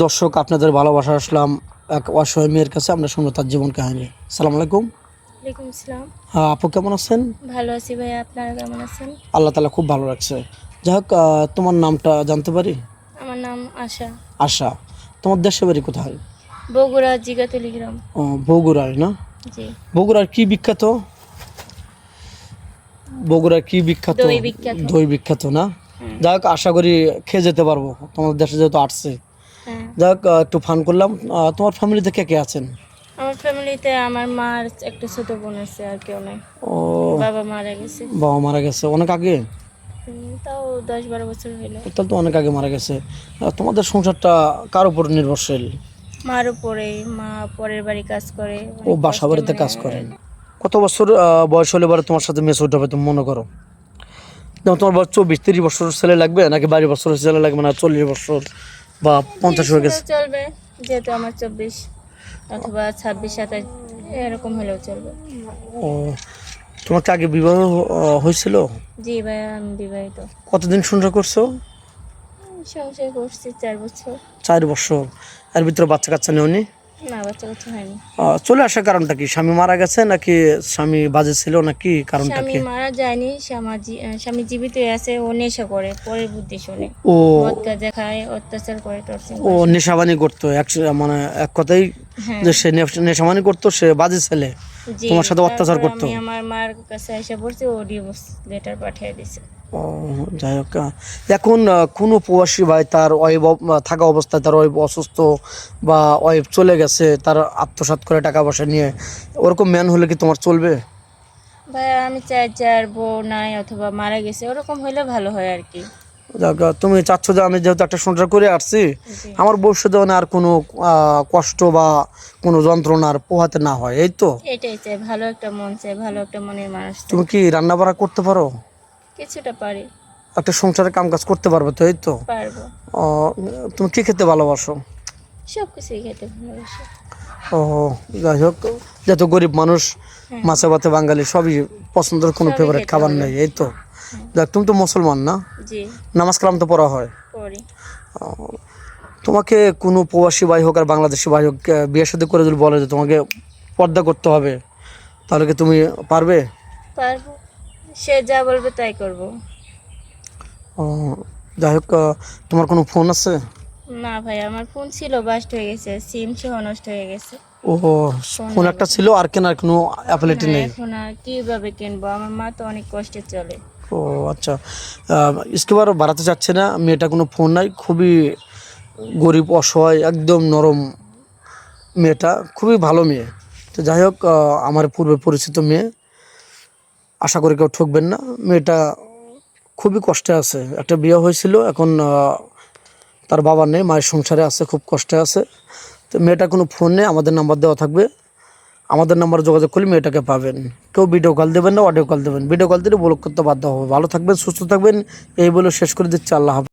দর্শক আপনাদের ভালোবাসা আসলাম এক অসহায় মেয়ের কাছে। আমরা শুনবো তার জীবন কাহিনী। সালাম আলাইকুম। ওয়ালাইকুম আসসালাম। হ্যাঁ আপু, কেমন আছেন? ভালো আছি ভাই, আপনারা কেমন আছেন? আল্লাহ তালা খুব ভালো রাখছে। যাই হোক, তোমার নামটা জানতে পারি? আমার নাম আশা। আশা। তোমার দেশের বাড়ি কোথায়? বগুড়া জিগাতলি গ্রাম। ও, বগুড়ায় না? জি। বগুড়ার কি বিখ্যাত? বগুড়ার কি বিখ্যাত? দই বিখ্যাত। দই বিখ্যাত না? হ্যাঁ। যাই হোক, আশা করি খেয়ে যেতে পারবো, তোমার দেশে যেহেতু আসছে। হ্যাঁ। যাই হোক, একটু ফান করলাম। তোমার ফ্যামিলিতে কে কে আছেন? আমার ফ্যামিলিতে আমার মার একটা ছোট বোন আছে, আর কেউ নাই। ও, বাবা মারা গেছে। বাবা মারা গেছে অনেক আগে? তাও 10-12 বছর হইলো। তাহলে তো অনেক আগে মারা গেছে। তোমাদের সংসারটা কার উপর নির্ভরশীল? মার উপরে, মা পরের বাড়ি কাজ করে। ও, অনেক বাসা কষ্টে বাড়িতে মানে কাজ করেন। কত বছর বয়স হলে পরে তোমার সাথে মেসে উঠাবে তুমি মনে করো? যেমন তোমার বয়স 24-30 বছর ছেলে লাগবে, নাকি 22 বছরের ছেলে লাগবে, না 40 বছর বা 50 হয়ে গেছে? চলবে, যেহেতু আমার 24 অথবা 26-27 এরকম হলেও চলবে। ও, তোমার কি আগে বিবাহ হয়েছিল? জি ভাই, আমি বিবাহিত। কতদিন সংসার করছো? সংসার করছি 4 বছর। 4 বছর। এর ভিতরে বাচ্চা কাচ্চা নেওনি? না, বাচ্চা কাচ্চা হয়নি। চলে আসার কারণটা কি? স্বামী মারা গেছে নাকি স্বামী বাজে ছিল, নাকি কারণটা স্বামী কি? মারা যায়নি, স্বামী জীবিত আছে। ও নেশা করে, পরের বুদ্ধি শোনে। ও, মদ গাঁজা খায়, অত্যাচার করে, টর্চার ও করে। নেশাবানি করতো, মানে এক কথাই হ্যাঁ। যে সে নেশাবানি করতো, সে বাজে ছেলে, জি। তোমার সাথে অত্যাচার তারপর করতো। আমি আমার মার কাছে এসে পড়ছি, ও ডিভোর্স লেটার পাঠিয়ে দিছে। ও, যাই হোক, এখন কোনো প্রবাসী ভাই তার ওয়াইফ থাকা অবস্থায় তার ওয়াইফ অসুস্থ বা ওয়াইফ চলে গেছে, তার আত্মসাৎ করে টাকা পয়সা নিয়ে, ওরকম ম্যান হলে কি তোমার চলবে? ভাই আমি চাই যার বউ নাই অথবা মারা গেছে ওরকম হইলে ভালো হয় আর কি। যাক, তুমি চাচ্ছ যে আমি যেহেতু একটা সংসার করে আসছি, জি। আমার ভবিষ্যতে আর কোনো কষ্ট বা কোনো যন্ত্রণার পোহাতে না হয়, এই তো? এটাই চাই, ভালো একটা মন চাই, ভালো একটা মনের মানুষ চাই। তুমি কি রান্না বাড়া করতে পারো? কিছুটা পারি। একটা সংসারে কাম কাজ করতে পারবে তো, এই তো? পারবো। ও, তুমি কি খেতে ভালোবাসো? সব কিছুই খেতে ভালোবাসি। ও, যাই হোক, যত গরিব মানুষ, হ্যাঁ। মাছে ভাতে বাঙালি সবই পছন্দের, কোনো সবই ফেভারিট খেতে খাবার হবে। নেই, এই তো? যাক, তুমি তো মুসলমান না? জি। নামাজ কালাম তো পড়া হয়। পড়ি। তোমাকে কোনো প্রবাসী ভাই হোক আর বাংলাদেশি ভাই হোক বিয়ের সাথে করে যদি বলে যে তোমাকে পর্দা করতে হবে, তাহলে কি তুমি পারবে? পারবো, সে যা বলবে তাই করব। ও, যাই হোক, তোমার কোনো ফোন আছে? না ভাই, আমার ফোন ছিল, বাস্ট হয়ে গেছে, সিম সহ নষ্ট হয়ে গেছে। ও, ফোন নাই একটা বলতে। ছিল, আর কেনার কোনো অ্যাবিলিটি না, নেই? এখন আর কিভাবে কিনবো, আমার মা তো অনেক কষ্টে চলে। ও আচ্ছা, স্কিবার বাড়াতে চাচ্ছে না, মেয়েটা কোনো ফোন নাই, খুবই গরিব অসহায়, একদম নরম মেয়েটা, খুবই ভালো মেয়ে। তো যাই হোক, আমার পূর্বে পরিচিত মেয়ে, আশা করি কেউ ঠকবেন না। মেয়েটা খুবই কষ্টে আছে, একটা বিয়ে হয়েছিল, এখন তার বাবা নেই, মায়ের সংসারে আছে, খুব কষ্টে আছে। তো মেয়েটা কোনো ফোন নেই, আমাদের নাম্বার দেওয়া থাকবে, আমাদের নাম্বারে যোগাযোগ করলে মেয়েটাকে পাবেন। কেউ ভিডিও কল দেবেন না, অডিও কল দেবেন। ভিডিও কল দিলে ব্লক করতে বাধ্য হবে। ভালো থাকবেন, সুস্থ থাকবেন, এই বলে শেষ করে দিচ্ছি। আল্লাহ হাফেজ।